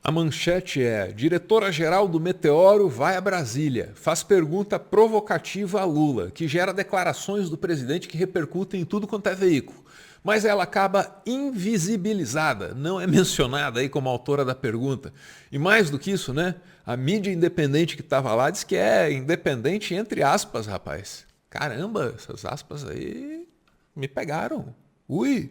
A manchete é: diretora-geral do Meteoro vai a Brasília, faz pergunta provocativa a Lula, que gera declarações do presidente que repercutem em tudo quanto é veículo. Mas ela acaba invisibilizada, não é mencionada aí como autora da pergunta. E mais do que isso, né? A mídia independente que estava lá diz que é independente entre aspas, rapaz. Caramba, essas aspas aí me pegaram. Ui!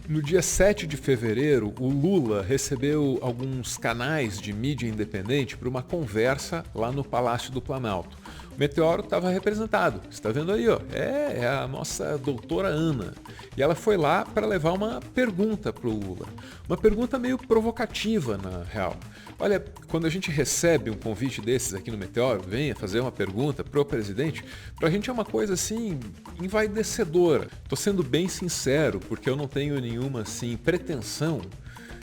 No dia 7 de fevereiro, o Lula recebeu alguns canais de mídia independente para uma conversa lá no Palácio do Planalto. O Meteoro estava representado, você está vendo aí, ó, é a nossa doutora Ana. E ela foi lá para levar uma pergunta para o Lula. Uma pergunta meio provocativa, na real. Olha, quando a gente recebe um convite desses aqui no Meteoro, venha fazer uma pergunta para o presidente, para a gente é uma coisa assim, envaidecedora. Estou sendo bem sincero, porque eu não tenho nenhuma assim, pretensão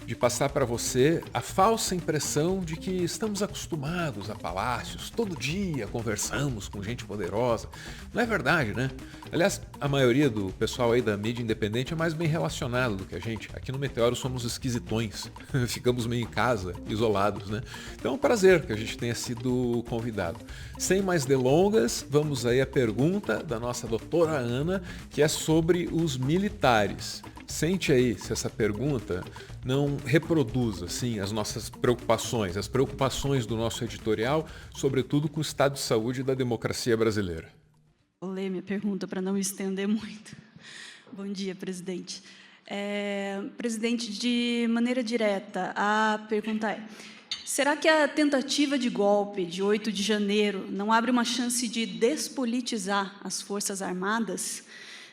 de passar para você a falsa impressão de que estamos acostumados a palácios, todo dia conversamos com gente poderosa. Não é verdade, né? Aliás, a maioria do pessoal aí da mídia independente é mais bem relacionado do que a gente. Aqui no Meteoro somos esquisitões, ficamos meio em casa, isolados, né? Então é um prazer que a gente tenha sido convidado. Sem mais delongas, vamos aí à pergunta da nossa doutora Ana, que é sobre os militares. Sente aí se essa pergunta não reproduz assim, as nossas preocupações, as preocupações do nosso editorial, sobretudo com o estado de saúde da democracia brasileira. Vou ler minha pergunta para não me estender muito. Bom dia, presidente. Presidente, de maneira direta, a pergunta é: será que a tentativa de golpe de 8 de janeiro não abre uma chance de despolitizar as Forças Armadas?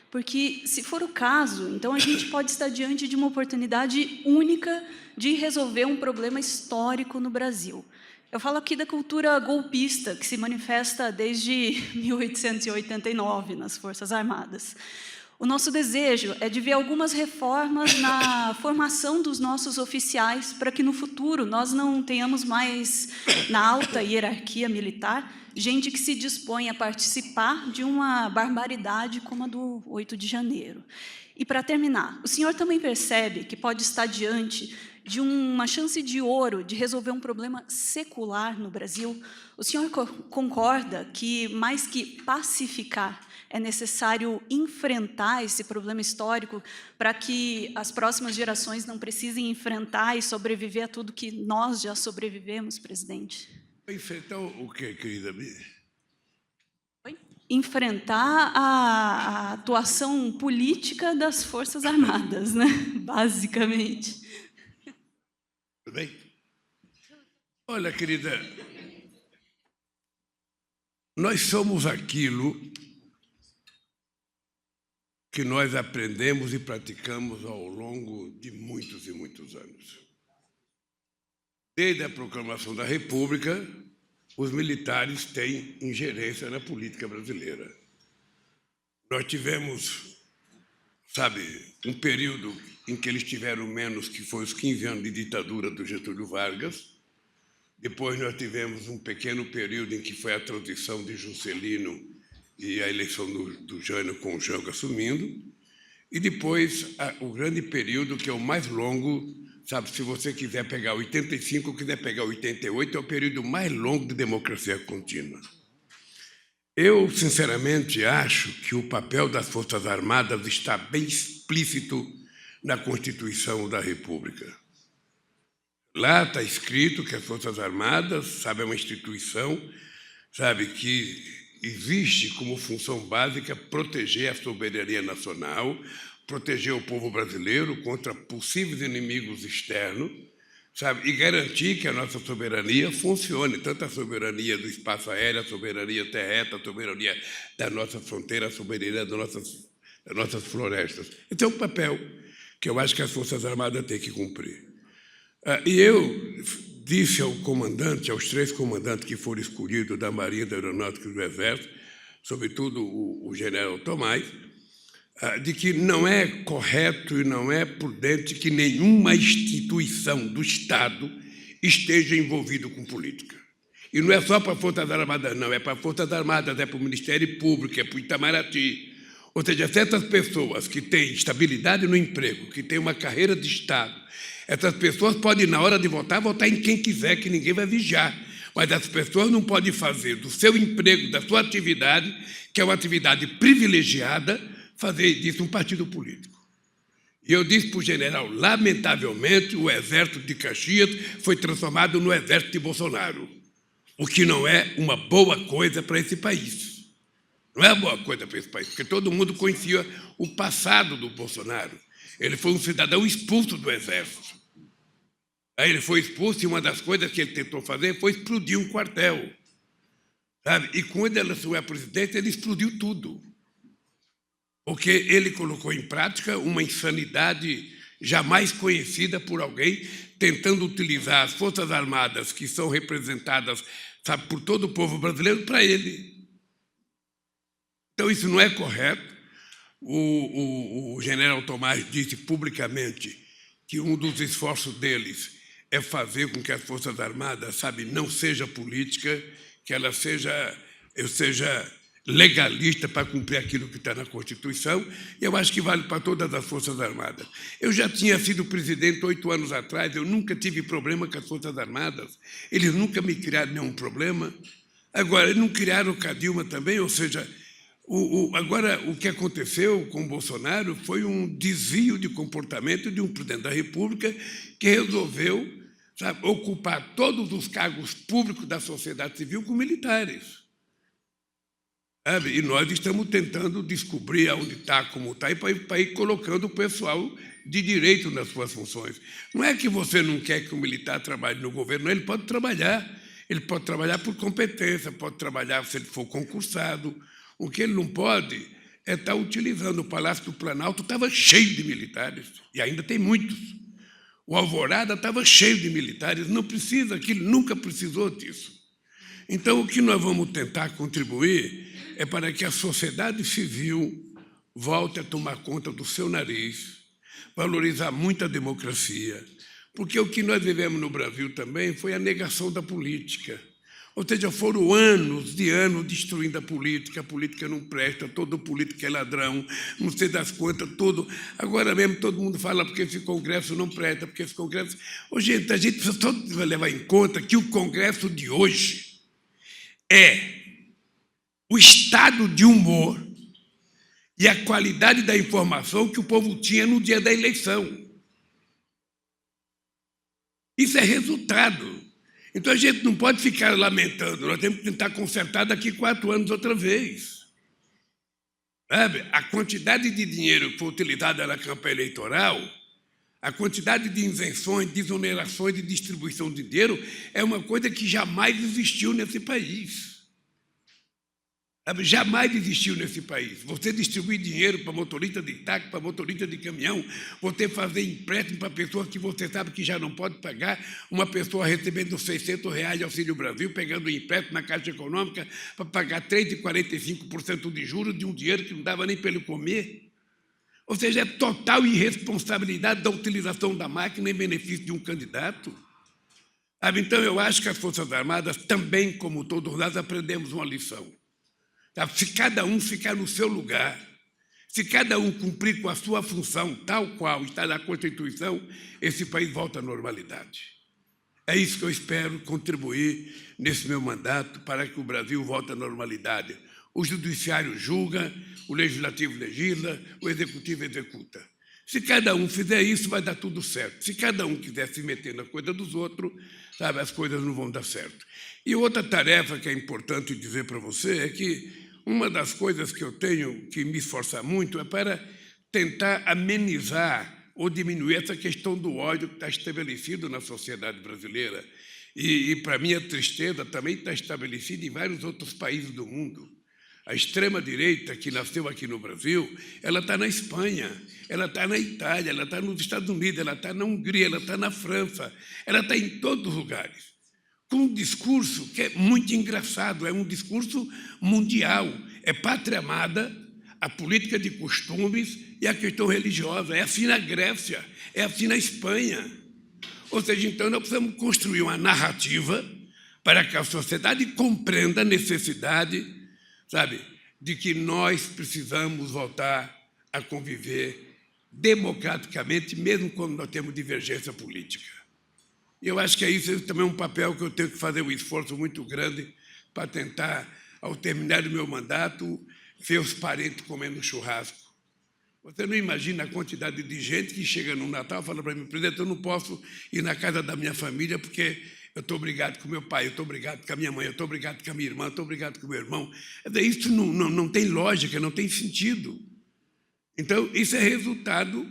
Porque, se for o caso, então a gente pode estar diante de uma oportunidade única de resolver um problema histórico no Brasil. Eu falo aqui da cultura golpista, que se manifesta desde 1889 nas Forças Armadas. O nosso desejo é de ver algumas reformas na formação dos nossos oficiais, para que no futuro nós não tenhamos mais, na alta hierarquia militar, gente que se dispõe a participar de uma barbaridade como a do 8 de janeiro. E, para terminar, o senhor também percebe que pode estar diante de uma chance de ouro de resolver um problema secular no Brasil? O senhor concorda que, mais que pacificar, é necessário enfrentar esse problema histórico para que as próximas gerações não precisem enfrentar e sobreviver a tudo que nós já sobrevivemos, presidente? Enfrentar o quê, querida? Enfrentar a atuação política das Forças Armadas, né? Basicamente. Tudo bem? Olha, querida, nós somos aquilo que nós aprendemos e praticamos ao longo de muitos e muitos anos. Desde a proclamação da República, os militares têm ingerência na política brasileira. Nós tivemos, um período em que eles tiveram menos, que foi os 15 anos de ditadura do Getúlio Vargas. Depois nós tivemos um pequeno período em que foi a transição de Juscelino e a eleição do Jânio com o Jango assumindo. E depois o grande período, que é o mais longo, se você quiser pegar 85, quiser pegar 88, é o período mais longo de democracia contínua. Eu, sinceramente, acho que o papel das Forças Armadas está bem explícito na Constituição da República. Lá está escrito que as Forças Armadas, é uma instituição, que existe como função básica proteger a soberania nacional, proteger o povo brasileiro contra possíveis inimigos externos, e garantir que a nossa soberania funcione, tanto a soberania do espaço aéreo, a soberania terrestre, a soberania da nossa fronteira, a soberania das nossas florestas. Esse é um papel que eu acho que as Forças Armadas têm que cumprir. E eu disse ao comandante, aos 3 comandantes que foram escolhidos da Marinha, da Aeronáutica e do Exército, sobretudo o general Tomás, de que não é correto e não é prudente que nenhuma instituição do Estado esteja envolvida com política. E não é só para as Forças Armadas, não, é para as Forças Armadas, é para o Ministério Público, é para o Itamaraty. Ou seja, certas pessoas que têm estabilidade no emprego, que têm uma carreira de Estado, essas pessoas podem, na hora de votar em quem quiser, que ninguém vai vigiar. Mas as pessoas não podem fazer do seu emprego, da sua atividade, que é uma atividade privilegiada, fazer disso um partido político. E eu disse para o general, lamentavelmente, o exército de Caxias foi transformado no exército de Bolsonaro, o que não é uma boa coisa para esse país. Não é uma boa coisa para esse país, porque todo mundo conhecia o passado do Bolsonaro. Ele foi um cidadão expulso do exército. Aí ele foi expulso e uma das coisas que ele tentou fazer foi explodir um quartel. Sabe? E quando ele assumiu a presidência, ele explodiu tudo. Porque ele colocou em prática uma insanidade jamais conhecida por alguém, tentando utilizar as Forças Armadas, que são representadas, sabe, por todo o povo brasileiro, para ele. Então, isso não é correto. O general Tomás disse publicamente que um dos esforços deles é fazer com que as Forças Armadas, sabe, não seja política, que ela seja legalista para cumprir aquilo que está na Constituição, e eu acho que vale para todas as Forças Armadas. Eu já tinha sido presidente 8 anos atrás, eu nunca tive problema com as Forças Armadas, eles nunca me criaram nenhum problema. Agora, eles não criaram o Cadilma também, ou seja, agora o que aconteceu com o Bolsonaro foi um desvio de comportamento de um presidente da República que resolveu, sabe, ocupar todos os cargos públicos da sociedade civil com militares. E nós estamos tentando descobrir onde está, como está, e para ir colocando o pessoal de direito nas suas funções. Não é que você não quer que o militar trabalhe no governo, não, ele pode trabalhar por competência, pode trabalhar se ele for concursado. O que ele não pode é estar utilizando o Palácio do Planalto, estava cheio de militares, e ainda tem muitos. O Alvorada estava cheio de militares, não precisa, aquilo nunca precisou disso. Então, o que nós vamos tentar contribuir é para que a sociedade civil volte a tomar conta do seu nariz, valorizar muito a democracia, porque o que nós vivemos no Brasil também foi a negação da política. Ou seja, foram anos destruindo a política não presta, todo político é ladrão, não sei das quantas, tudo. Agora mesmo todo mundo fala porque esse Congresso não presta, porque esse Congresso... Gente, a gente precisa só levar em conta que o Congresso de hoje é o estado de humor e a qualidade da informação que o povo tinha no dia da eleição. Isso é resultado. Então, a gente não pode ficar lamentando, nós temos que tentar consertar daqui 4 anos outra vez. Sabe? A quantidade de dinheiro que foi utilizada na campanha eleitoral, a quantidade de isenções, de exonerações, de distribuição de dinheiro, é uma coisa que jamais existiu nesse país. Jamais existiu nesse país. Você distribuir dinheiro para motorista de táxi, para motorista de caminhão, você fazer empréstimo para pessoas que você sabe que já não pode pagar, uma pessoa recebendo R$600 de Auxílio Brasil, pegando um empréstimo na Caixa Econômica para pagar 3,45% de juros de um dinheiro que não dava nem para ele comer. Ou seja, é total irresponsabilidade da utilização da máquina em benefício de um candidato. Então, eu acho que as Forças Armadas, também como todos nós, aprendemos uma lição. Se cada um ficar no seu lugar, se cada um cumprir com a sua função, tal qual está na Constituição, esse país volta à normalidade. É isso que eu espero contribuir nesse meu mandato para que o Brasil volte à normalidade. O Judiciário julga, o Legislativo legisla, o Executivo executa. Se cada um fizer isso, vai dar tudo certo. Se cada um quiser se meter na coisa dos outros, sabe, as coisas não vão dar certo. E outra tarefa que é importante dizer para você é que uma das coisas que eu tenho que me esforçar muito é para tentar amenizar ou diminuir essa questão do ódio que está estabelecido na sociedade brasileira. E para minha tristeza, também está estabelecido em vários outros países do mundo. A extrema-direita, que nasceu aqui no Brasil, ela está na Espanha, ela está na Itália, ela está nos Estados Unidos, ela está na Hungria, ela está na França, ela está em todos os lugares, com um discurso que é muito engraçado, é um discurso mundial, é pátria amada, a política de costumes e a questão religiosa. É assim na Grécia, é assim na Espanha. Ou seja, então, nós precisamos construir uma narrativa para que a sociedade compreenda a necessidade, sabe, de que nós precisamos voltar a conviver democraticamente, mesmo quando nós temos divergência política. E eu acho que isso também é um papel que eu tenho que fazer um esforço muito grande para tentar, ao terminar o meu mandato, ver os parentes comendo churrasco. Você não imagina a quantidade de gente que chega no Natal e fala para mim: presidente, eu não posso ir na casa da minha família porque eu estou brigado com meu pai, eu estou brigado com a minha mãe, eu estou brigado com a minha irmã, eu estou brigado com o meu irmão. Isso não tem lógica, não tem sentido. Então, isso é resultado,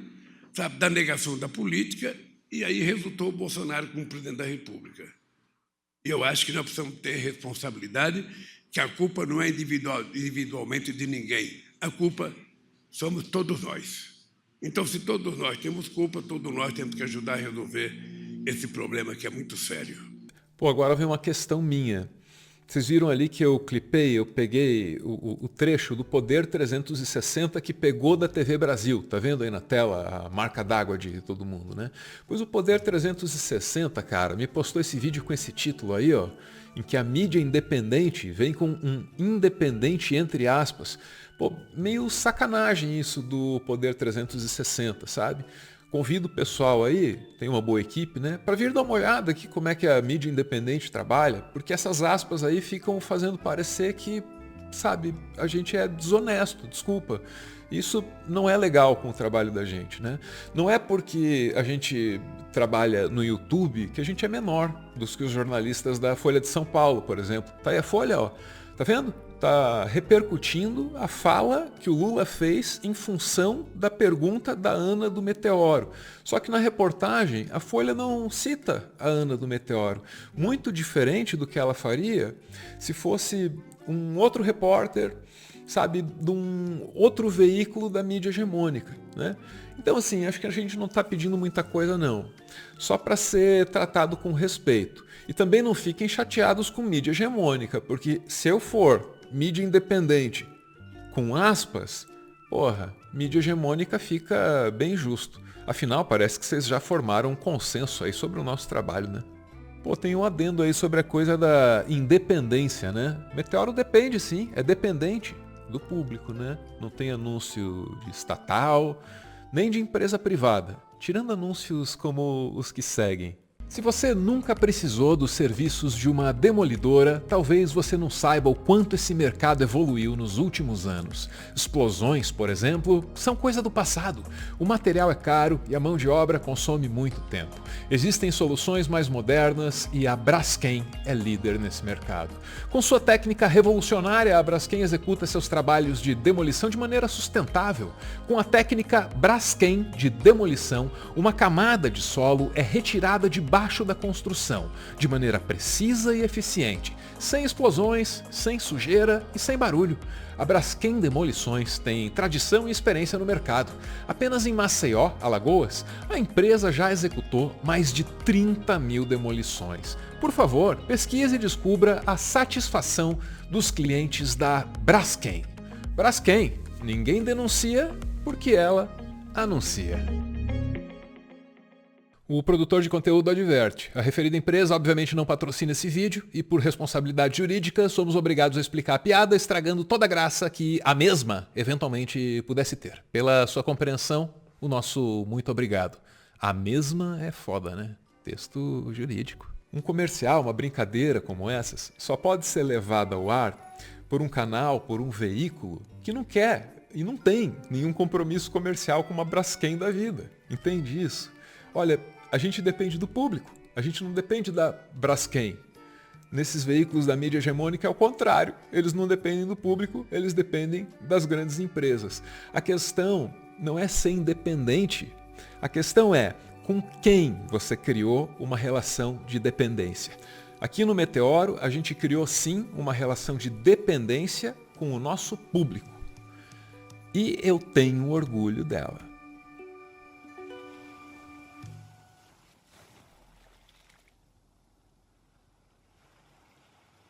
sabe, da negação da política, e aí resultou o Bolsonaro como presidente da República. E eu acho que nós precisamos ter responsabilidade, que a culpa não é individualmente de ninguém. A culpa somos todos nós. Então, se todos nós temos culpa, todos nós temos que ajudar a resolver esse problema que é muito sério. Pô, agora vem uma questão minha. Vocês viram ali que eu peguei o trecho do Poder 360 que pegou da TV Brasil. Tá vendo aí na tela a marca d'água de todo mundo, né? Pois o Poder 360, cara, me postou esse vídeo com esse título aí, ó, em que a mídia independente vem com um independente entre aspas. Pô, meio sacanagem isso do Poder 360, sabe? Convido o pessoal aí, tem uma boa equipe, né, para vir dar uma olhada aqui como é que a mídia independente trabalha, porque essas aspas aí ficam fazendo parecer que, sabe, a gente é desonesto, desculpa. Isso não é legal com o trabalho da gente, né? Não é porque a gente trabalha no YouTube que a gente é menor dos que os jornalistas da Folha de São Paulo, por exemplo. Tá aí a Folha, ó. Tá vendo? Está repercutindo a fala que o Lula fez em função da pergunta da Ana do Meteoro. Só que na reportagem a Folha não cita a Ana do Meteoro. Muito diferente do que ela faria se fosse um outro repórter, sabe, de um outro veículo da mídia hegemônica, né? Então, assim, acho que a gente não está pedindo muita coisa, não. Só para ser tratado com respeito. E também não fiquem chateados com mídia hegemônica, porque se eu for mídia independente com aspas, porra, mídia hegemônica fica bem justo. Afinal, parece que vocês já formaram um consenso aí sobre o nosso trabalho, né? Pô, tem um adendo aí sobre a coisa da independência, né? Meteoro depende, sim, é dependente do público, né? Não tem anúncio de estatal, nem de empresa privada, tirando anúncios como os que seguem. Se você nunca precisou dos serviços de uma demolidora, talvez você não saiba o quanto esse mercado evoluiu nos últimos anos. Explosões, por exemplo, são coisa do passado. O material é caro e a mão de obra consome muito tempo. Existem soluções mais modernas e a Braskem é líder nesse mercado. Com sua técnica revolucionária, a Braskem executa seus trabalhos de demolição de maneira sustentável. Com a técnica Braskem de demolição, uma camada de solo é retirada de baixo da construção, de maneira precisa e eficiente, sem explosões, sem sujeira e sem barulho. A Braskem Demolições tem tradição e experiência no mercado. Apenas em Maceió, Alagoas, a empresa já executou mais de 30 mil demolições. Por favor, pesquise e descubra a satisfação dos clientes da Braskem. Braskem, ninguém denuncia porque ela anuncia. O produtor de conteúdo adverte. A referida empresa obviamente não patrocina esse vídeo e por responsabilidade jurídica somos obrigados a explicar a piada, estragando toda a graça que a mesma eventualmente pudesse ter. Pela sua compreensão, o nosso muito obrigado. A mesma é foda, né? Texto jurídico. Um comercial, uma brincadeira como essas, só pode ser levado ao ar por um canal, por um veículo que não quer e não tem nenhum compromisso comercial com uma Braskem da vida. Entende isso? Olha, a gente depende do público, a gente não depende da Braskem. Nesses veículos da mídia hegemônica é o contrário, eles não dependem do público, eles dependem das grandes empresas. A questão não é ser independente, a questão é com quem você criou uma relação de dependência. Aqui no Meteoro, a gente criou sim uma relação de dependência com o nosso público. E eu tenho orgulho dela.